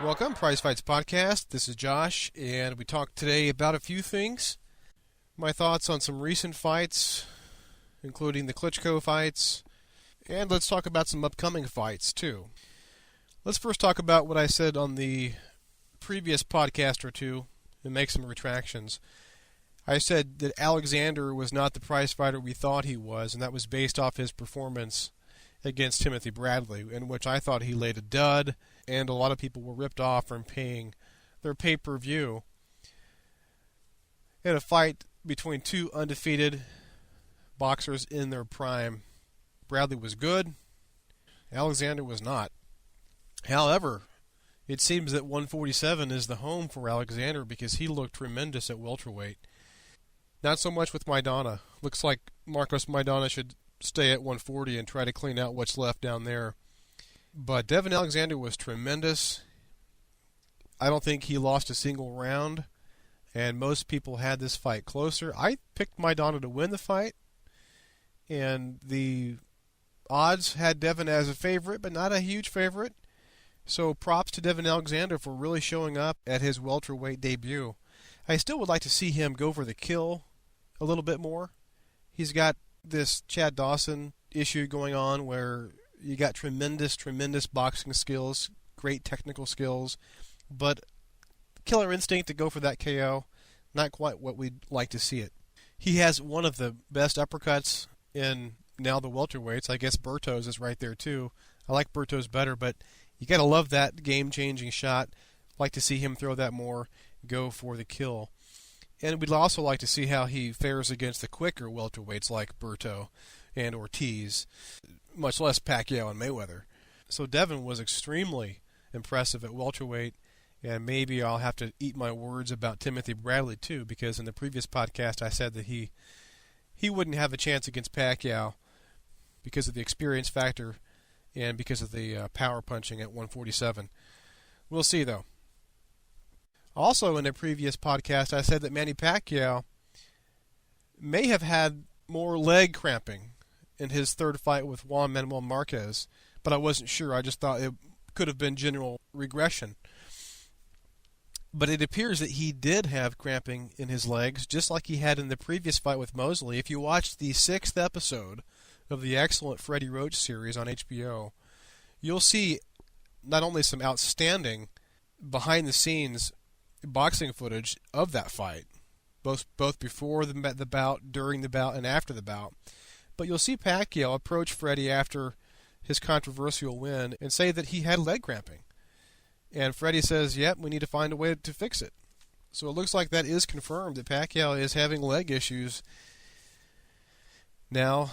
Welcome, Prizefights podcast. This is Josh, and we talk today about a few things. My thoughts on some recent fights, including the Klitschko fights, and let's talk about some upcoming fights, too. Let's first talk about what I said on the previous podcast or two and make some retractions. I said that Alexander was not the prize fighter we thought he was, and that was based off his performance against Timothy Bradley, in which I thought he laid a dud, and a lot of people were ripped off from paying their pay-per-view. In a fight between two undefeated boxers in their prime, Bradley was good, Alexander was not. However, it seems that 147 is the home for Alexander because he looked tremendous at welterweight. Not so much with Maidana. Looks like Marcos Maidana should stay at 140 and try to clean out what's left down there. But Devon Alexander was tremendous. I don't think he lost a single round, and most people had this fight closer. I picked Maidana to win the fight, and the odds had Devon as a favorite, but not a huge favorite. So props to Devon Alexander for really showing up at his welterweight debut. I still would like to see him go for the kill a little bit more. He's got this Chad Dawson issue going on where you got tremendous boxing skills, great technical skills, but killer instinct to go for that KO, not quite what we'd like to see it. He has one of the best uppercuts in now the welterweights. I guess Berto's is right there too. I like Berto's better, but you got to love that game-changing shot. Like to see him throw that more, go for the kill. And we'd also like to see how he fares against the quicker welterweights like Berto and Ortiz, much less Pacquiao and Mayweather. So Devon was extremely impressive at welterweight, and maybe I'll have to eat my words about Timothy Bradley too, because in the previous podcast I said that he wouldn't have a chance against Pacquiao because of the experience factor and because of the power punching at 147. We'll see, though. Also, in a previous podcast, I said that Manny Pacquiao may have had more leg cramping in his third fight with Juan Manuel Marquez, but I wasn't sure. I just thought it could have been general regression. But it appears that he did have cramping in his legs, just like he had in the previous fight with Mosley. If you watch the 6th episode of the excellent Freddie Roach series on HBO, you'll see not only some outstanding behind-the-scenes boxing footage of that fight, both before the bout, during the bout, and after the bout. But you'll see Pacquiao approach Freddie after his controversial win and say that he had leg cramping. And Freddie says, yep, we need to find a way to fix it. So it looks like that is confirmed, that Pacquiao is having leg issues now,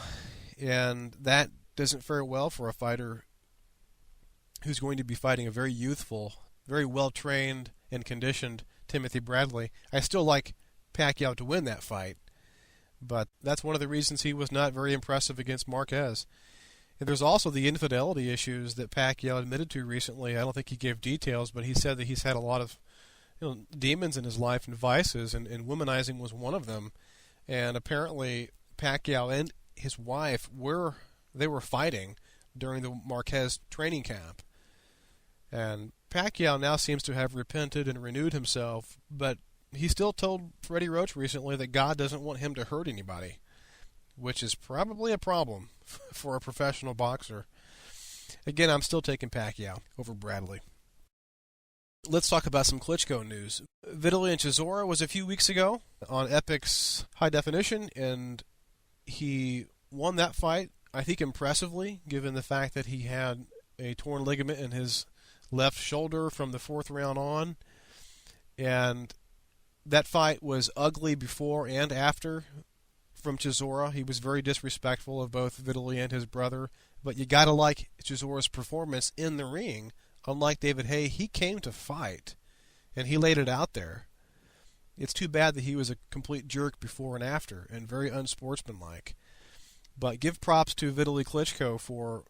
and that doesn't fare well for a fighter who's going to be fighting a very youthful, very well-trained and conditioned Timothy Bradley. I still like Pacquiao to win that fight, but that's one of the reasons he was not very impressive against Marquez. And there's also the infidelity issues that Pacquiao admitted to recently. I don't think he gave details, but he said that he's had a lot of demons in his life and vices, and womanizing was one of them. And apparently Pacquiao and his wife were fighting during the Marquez training camp. And Pacquiao now seems to have repented and renewed himself, but he still told Freddie Roach recently that God doesn't want him to hurt anybody, which is probably a problem for a professional boxer. Again, I'm still taking Pacquiao over Bradley. Let's talk about some Klitschko news. Vitaly and Chisora was a few weeks ago on Epic's High Definition, and he won that fight, I think impressively, given the fact that he had a torn ligament in his left shoulder from the 4th round on. And that fight was ugly before and after from Chisora. He was very disrespectful of both Vitaly and his brother. But you got to like Chisora's performance in the ring. Unlike David Haye, he came to fight, and he laid it out there. It's too bad that he was a complete jerk before and after, and very unsportsmanlike. But give props to Vitaly Klitschko for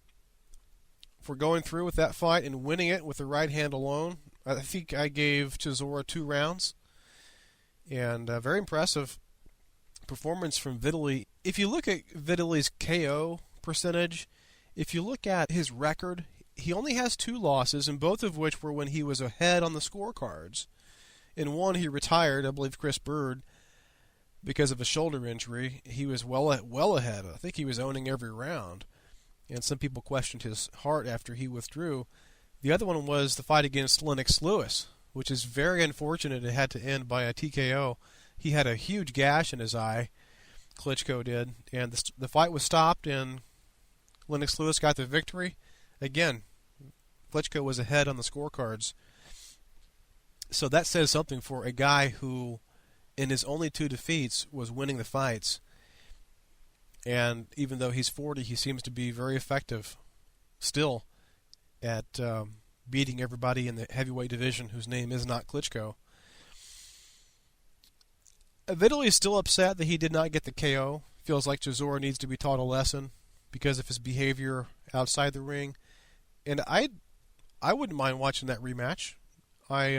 going through with that fight and winning it with the right hand alone. I think I gave Chisora 2 rounds. And very impressive performance from Vitaly. If you look at Vitaly's KO percentage, if you look at his record, he only has 2 losses, and both of which were when he was ahead on the scorecards. In one, he retired, I believe Chris Bird, because of a shoulder injury. He was well ahead. I think he was owning every round, and some people questioned his heart after he withdrew. The other one was the fight against Lennox Lewis, which is very unfortunate. It had to end by a TKO. He had a huge gash in his eye, Klitschko did, and the fight was stopped, and Lennox Lewis got the victory. Again, Klitschko was ahead on the scorecards. So that says something for a guy who, in his only 2 defeats, was winning the fights. And even though he's 40, he seems to be very effective still at beating everybody in the heavyweight division whose name is not Klitschko. Vitaly is still upset that he did not get the KO. Feels like Chisora needs to be taught a lesson because of his behavior outside the ring. And I wouldn't mind watching that rematch. I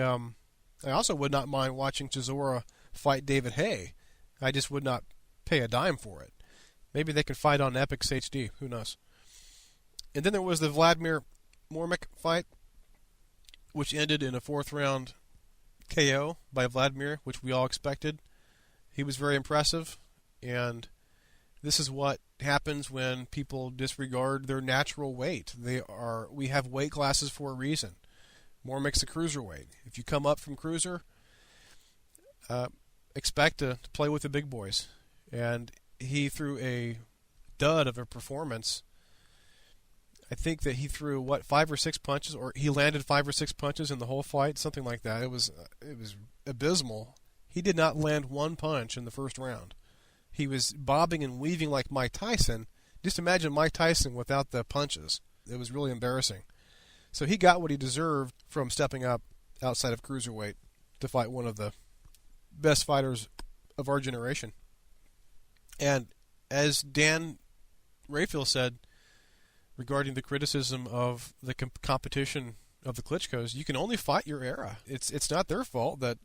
also would not mind watching Chisora fight David Haye. I just would not pay a dime for it. Maybe they can fight on Epix HD. Who knows? And then there was the Vladimir Warmack fight, which ended in a 4th-round KO by Vladimir, which we all expected. He was very impressive, and this is what happens when people disregard their natural weight. We have weight classes for a reason. Warmack's a cruiserweight. If you come up from cruiser, expect to play with the big boys. And he threw a dud of a performance. I think that he threw 5 or 6 punches, or he landed 5 or 6 punches in the whole fight, something like that. It was abysmal. He did not land 1 punch in the first round. He was bobbing and weaving like Mike Tyson. Just imagine Mike Tyson without the punches. It was really embarrassing. So he got what he deserved from stepping up outside of cruiserweight to fight one of the best fighters of our generation. And as Dan Rayfield said regarding the criticism of the competition of the Klitschkos, you can only fight your era. It's not their fault that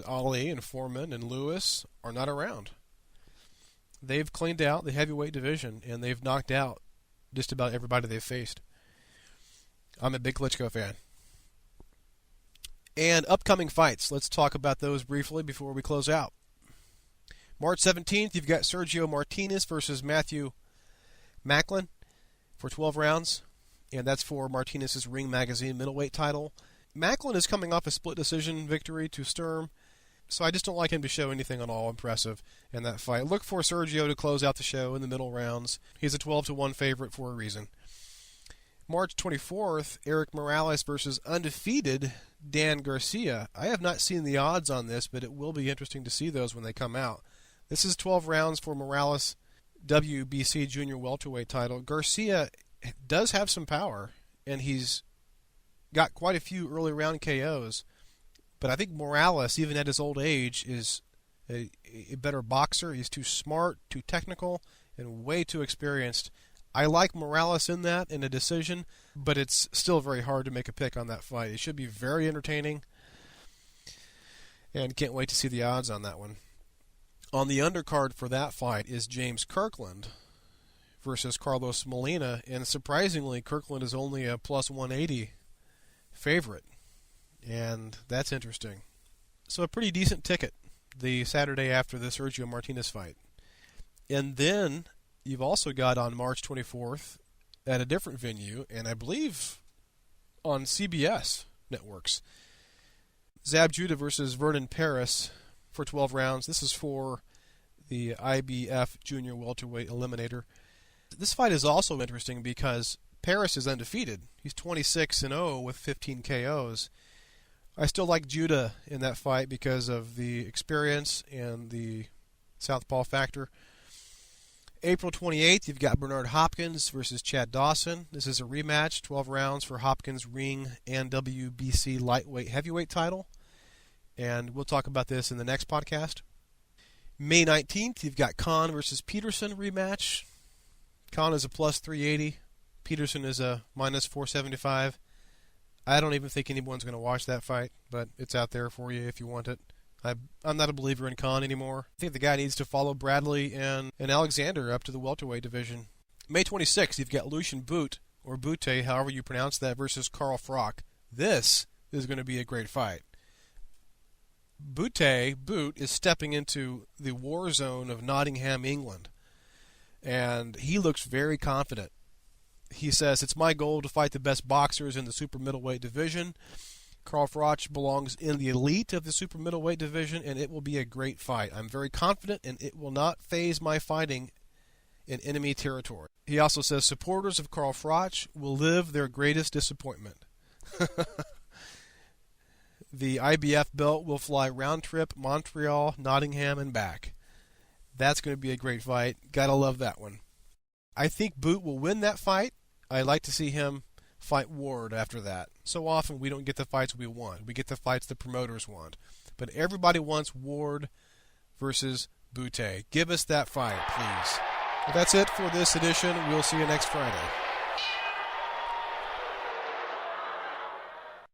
Ali and Foreman and Lewis are not around. They've cleaned out the heavyweight division, and they've knocked out just about everybody they've faced. I'm a big Klitschko fan. And upcoming fights. Let's talk about those briefly before we close out. March 17th, you've got Sergio Martinez versus Matthew Macklin for 12 rounds, and that's for Martinez's Ring Magazine middleweight title. Macklin is coming off a split decision victory to Sturm, so I just don't like him to show anything at all impressive in that fight. Look for Sergio to close out the show in the middle rounds. He's a 12-1 favorite for a reason. March 24th, Eric Morales versus undefeated Dan Garcia. I have not seen the odds on this, but it will be interesting to see those when they come out. This is 12 rounds for Morales' WBC junior welterweight title. Garcia does have some power, and he's got quite a few early round KOs. But I think Morales, even at his old age, is a better boxer. He's too smart, too technical, and way too experienced. I like Morales in a decision, but it's still very hard to make a pick on that fight. It should be very entertaining, and can't wait to see the odds on that one. On the undercard for that fight is James Kirkland versus Carlos Molina, and surprisingly, Kirkland is only a plus 180 favorite, and that's interesting. So a pretty decent ticket the Saturday after the Sergio Martinez fight. And then you've also got on March 24th at a different venue, and I believe on CBS networks, Zab Judah versus Vernon Paris for 12 rounds. This is for the IBF Junior Welterweight Eliminator. This fight is also interesting because Paris is undefeated. He's 26-0 with 15 KOs. I still like Judah in that fight because of the experience and the southpaw factor. April 28th, you've got Bernard Hopkins versus Chad Dawson. This is a rematch, 12 rounds for Hopkins' Ring and WBC lightweight heavyweight title. And we'll talk about this in the next podcast. May 19th, you've got Khan versus Peterson rematch. Khan is a plus 380. Peterson is a minus 475. I don't even think anyone's going to watch that fight, but it's out there for you if you want it. I'm not a believer in Khan anymore. I think the guy needs to follow Bradley and Alexander up to the welterweight division. May 26th, you've got Lucian Bout or Boutte, however you pronounce that, versus Carl Froch. This is going to be a great fight. Boot is stepping into the war zone of Nottingham, England, and he looks very confident. He says, "It's my goal to fight the best boxers in the super middleweight division." Carl Froch belongs in the elite of the super middleweight division, and it will be a great fight. I'm very confident, and it will not phase my fighting in enemy territory. He also says supporters of Carl Froch will live their greatest disappointment. The IBF belt will fly round trip Montreal, Nottingham, and back. That's going to be a great fight. Gotta love that one. I think Boot will win that fight. I'd like to see him fight Ward after that. So often we don't get the fights we want. We get the fights the promoters want. But everybody wants Ward versus Boutte. Give us that fight, please. Well, that's it for this edition. We'll see you next Friday.